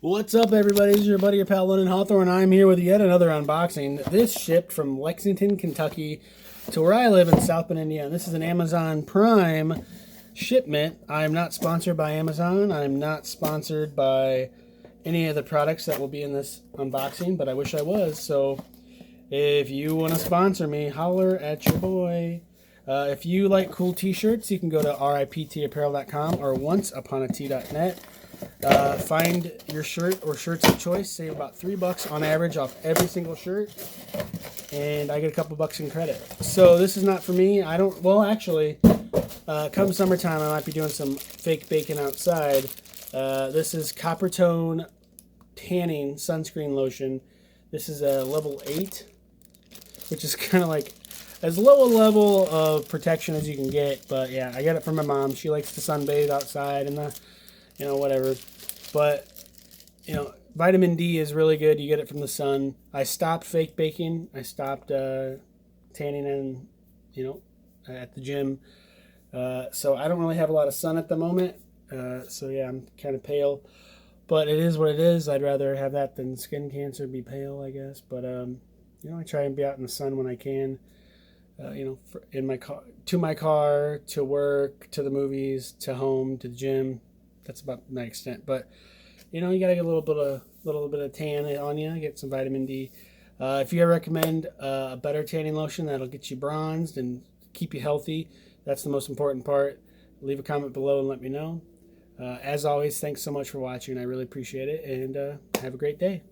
What's up, everybody? This is your buddy, your pal, Lennon Hawthorne. I'm here with yet another unboxing. This shipped from Lexington, Kentucky to where I live in South Bend, Indiana. This is an Amazon Prime shipment. I'm not sponsored by Amazon. I'm not sponsored by any of the products that will be in this unboxing, but I wish I was. So if you want to sponsor me, holler at your boy. If you like cool t-shirts, you can go to riptapparel.com or onceuponat.net. Find your shirt or shirts of choice. Save about $3 on average off every single shirt, and I get a couple bucks in credit. So this is not for me. I don't. Well, actually, come summertime, I might be doing some fake bacon outside. This is Coppertone Tanning Sunscreen Lotion. This is a level 8, which is kind of like as low a level of protection as you can get. But yeah, I got it from my mom. She likes to sunbathe outside and whatever. But, vitamin D is really good. You get it from the sun. I stopped fake baking. I stopped tanning and, at the gym. So I don't really have a lot of sun at the moment. So yeah, I'm kind of pale. But it is what it is. I'd rather have that than skin cancer, be pale, I guess. But, I try and be out in the sun when I can. In my car, to work, to the movies, to home, to the gym. That's about my extent. But you gotta get a little bit of tan on you. Get some vitamin D. If you recommend a better tanning lotion that'll get you bronzed and keep you healthy, that's the most important part. Leave a comment below and let me know. As always, thanks so much for watching. I really appreciate it, and have a great day.